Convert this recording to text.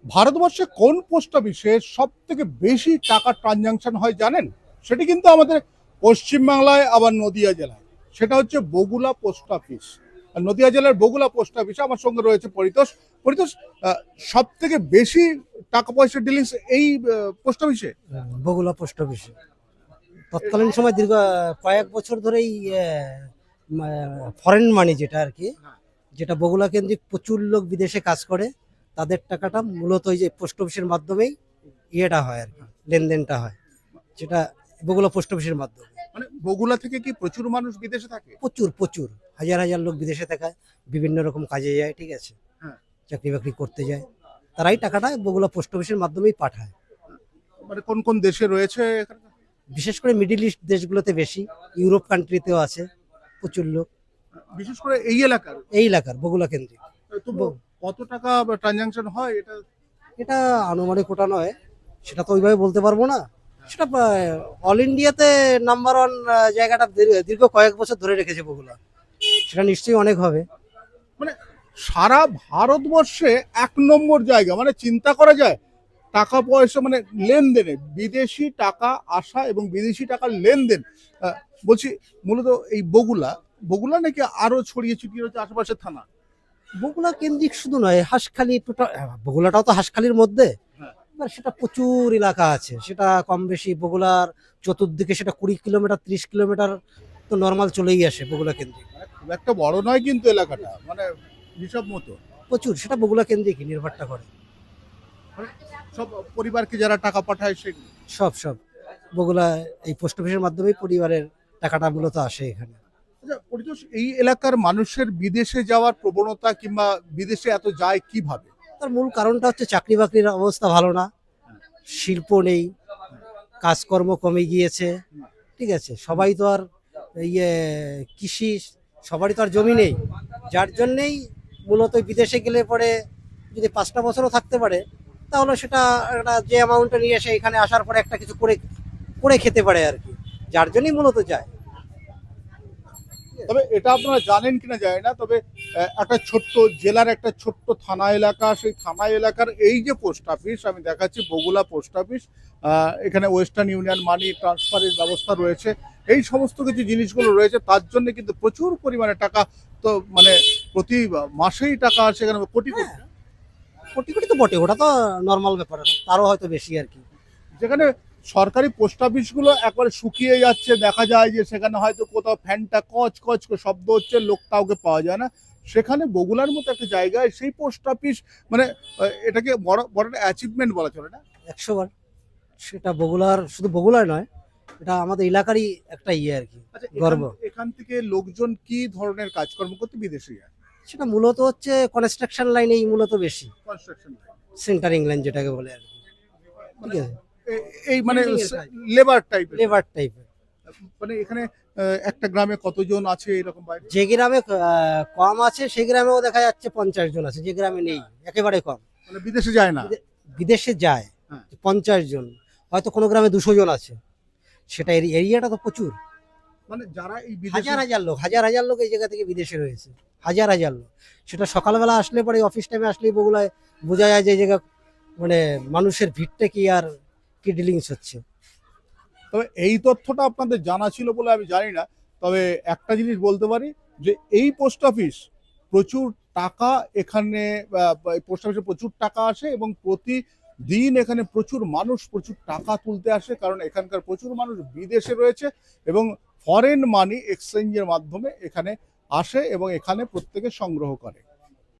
ভারতবর্ষে কোন পোস্ট অফিসে সব থেকে বেশি টাকা ট্রানজাকশন হয় জানেন? সেটি কিন্তু আমাদের পশ্চিমবাংলায় আবার নদিয়া জেলায়। সেটা হচ্ছে বগুলা পোস্ট অফিস। আর নদিয়া জেলার বগুলা পোস্ট অফিসে আমার সঙ্গে রয়েছে পরিতোষ। পরিতোষ, সব থেকে বেশি টাকা পয়সার ডিলিংস এই পোস্ট অফিসে। বগুলা পোস্ট অফিসে তৎকালীন সময় দীর্ঘ কয়েক বছর ধরেই ফরেন মানি যেটা আর কি, যেটা বগুলা কেন্দ্রিক প্রচুর লোক বিদেশে কাজ করে, তাদের টাকাটা মূলত ওই যে পোস্ট অফিসের মাধ্যমেই ইয়েটা হয় আর কি, লেনদেনটা হয়, যেটা বগুলা পোস্ট অফিসের মাধ্যমে। মানে বগুলা থেকে কি প্রচুর মানুষ বিদেশে থাকে? প্রচুর প্রচুর হাজার হাজার লোক বিদেশে থাকে, বিভিন্ন রকম কাজে যায়, ঠিক আছে, হ্যাঁ। চাকরি বাকরি করতে যায়, তারাই টাকাটা বগুলা পোস্ট অফিসের মাধ্যমেই পাঠায়। মানে কোন কোন দেশে রয়েছে এখানে? বিশেষ করে মিডিল ইস্ট দেশগুলোতে বেশি, ইউরোপ কান্ট্রিতেও আছে প্রচুর লোক, বিশেষ করে এই এলাকার। এই এলাকার বগুলা কেন্দ্রিক। তবু কত টাকা ট্রানজাকশন হয় এটা? এটা আনুমানিক ওটা নয়, সেটা তো ওইভাবে বলতে পারবো না। সেটা অল ইন্ডিয়াতে নাম্বার ওয়ান জায়গাটা দীর্ঘ কয়েক বছর ধরে রেখেছে বগুলা, সেটা নিশ্চয়ই অনেক হবে। মানে সারা ভারতবর্ষে 1 নম্বর জায়গা, মানে চিন্তা করা যায় টাকা পয়সা মানে লেনদেনে বিদেশি টাকা আসা এবং বিদেশি টাকার লেনদেন। বলছি মূলত এই বগুলা বগুলা নাকি আরো ছড়িয়ে ছিটিয়ে রয়েছে আশেপাশের থানা? বগুলা কেন্দ্রিক শুধু নয়, হাঁসখালি টোটাল, বগুলাটাও তো হাঁসখালির মধ্যে, হ্যাঁ। এবার সেটা প্রচুর এলাকা আছে, সেটা কম বেশি বগুলার চতুর্দিকে সেটা 20 কিলোমিটার 30 কিলোমিটার তো নর্মাল চলেই আসে বগুলা কেন্দ্রিক। মানে খুব একটা বড় নয় কিন্তু এলাকাটা, মানে হিসাব মতো। প্রচুর, সেটা বগুলা কেন্দ্রিকই নির্ভরটা করে। মানে সব পরিবারকে যারা টাকা পাঠায় সেগুলো। সব সব বগুলা এই পোস্ট অফিসের মাধ্যমেই পরিবারের টাকাটা মূলত আসে এখানে। আচ্ছা পরিতোষ, এই এলাকার মানুষের বিদেশে যাওয়ার প্রবণতা কিংবা বিদেশে এত যায় কিভাবে? তার মূল কারণটা হচ্ছে চাকরি বাকরির অবস্থা ভালো না, শিল্প নেই, কাজকর্ম কমে গিয়েছে, ঠিক আছে, সবাই তো আর ইয়ে কৃষি, সবারই তো আর জমি নেই, যার জন্যেই মূলত বিদেশে গেলে পরে যদি 5টা বছরও থাকতে পারে, তাহলে সেটা একটা যে অ্যামাউন্টটা নিয়ে এসে এখানে আসার পরে একটা কিছু করে করে খেতে পারে আর কি, যার জন্যই মূলত যায়। তবে এটা আপনারা জানেন কিনা জানি না, তবে একটা ছোট্ট জেলার একটা ছোট্ট থানা এলাকা, সেই থানা এলাকার এই যে পোস্ট অফিস আমি দেখাচ্ছি বগুলা পোস্ট অফিস, এখানে ওয়েস্টার্ন ইউনিয়ন মানি ট্রান্সফারের ব্যবস্থা রয়েছে, এই সমস্ত কিছু জিনিসগুলো রয়েছে, তার জন্য কিন্তু প্রচুর পরিমাণে টাকা, তো মানে প্রতি মাসেই টাকা আসে এখানে কোটি কোটি। কোটি কোটি তো বটে, ওটা তো নর্মাল ব্যাপার, তারও হয়তো বেশি আর কি। যেখানে সরকারি পোস্ট অফিসগুলো একবারে শুকিয়ে যাচ্ছে, দেখা যায় যে সেখানে হয়তো কোথাও ফ্যানটা কচ কচ করে শব্দ হচ্ছে, লোক কাউকে পাওয়া যায় না, সেখানে বগুলার মতো একটা জায়গায় সেই পোস্ট অফিস, মানে এটাকে বড় বড় একটা অ্যাচিভমেন্ট বলা চলে না? 100 বার, সেটা বগুলার, শুধু বগুলার নয়, এটা আমাদের এলাকারই একটা ইয়ে আর কি, আচ্ছা, গর্ব। এখান থেকে লোকজন কি ধরনের কাজকর্ম করতে বিদেশে যায়? সেটা মূলত হচ্ছে কনস্ট্রাকশন লাইনেই মূলত বেশি, কনস্ট্রাকশন, সেন্টারিং লাইন যেটাকে বলে আর কি, ঠিক আছে, এই মানে Building এর কাজ। লেবার টাইপের। লেবার টাইপের। মানে এখানে একটা গ্রামে কতজন আছে এরকম বাইরে? যে গ্রামে কম আছে সেই গ্রামেও দেখা যাচ্ছে 50 জন আছে, যে গ্রামে নেই একেবারে কম, মানে বিদেশে যায় না? বিদেশে যায় হ্যাঁ। 50 জন, হয়তো কোনো গ্রামে 200 জন আছে, সেটা এরিয়াটা তো প্রচুর, মানে যারা এই বিদেশে, হাজার হাজার লোক, হাজার হাজার লোক এই জায়গা থেকে বিদেশে রয়েছে, হাজার হাজার লোক। সেটা সকালবেলা আসলে পরে, অফিস টাইমে আসলেই বগুলায় বোঝা যায় যে এই জায়গা মানে মানুষের ভিড়টা কি আর কি ডিলিংস হচ্ছে। তবে এই তথ্যটা আপনাদের জানা ছিল বলে আমি জানি না, তবে একটা জিনিস বলতে পারি যে এই পোস্ট অফিস প্রচুর টাকা এখানে, পোস্ট অফিসে প্রচুর টাকা আসে এবং প্রতিদিন এখানে প্রচুর মানুষ প্রচুর টাকা তুলতে আসে, কারণ এখানকার প্রচুর মানুষ বিদেশে রয়েছে এবং ফরেন মানি এক্সচেঞ্জের মাধ্যমে এখানে আসে এবং এখানে প্রত্যেকে সংগ্রহ করে।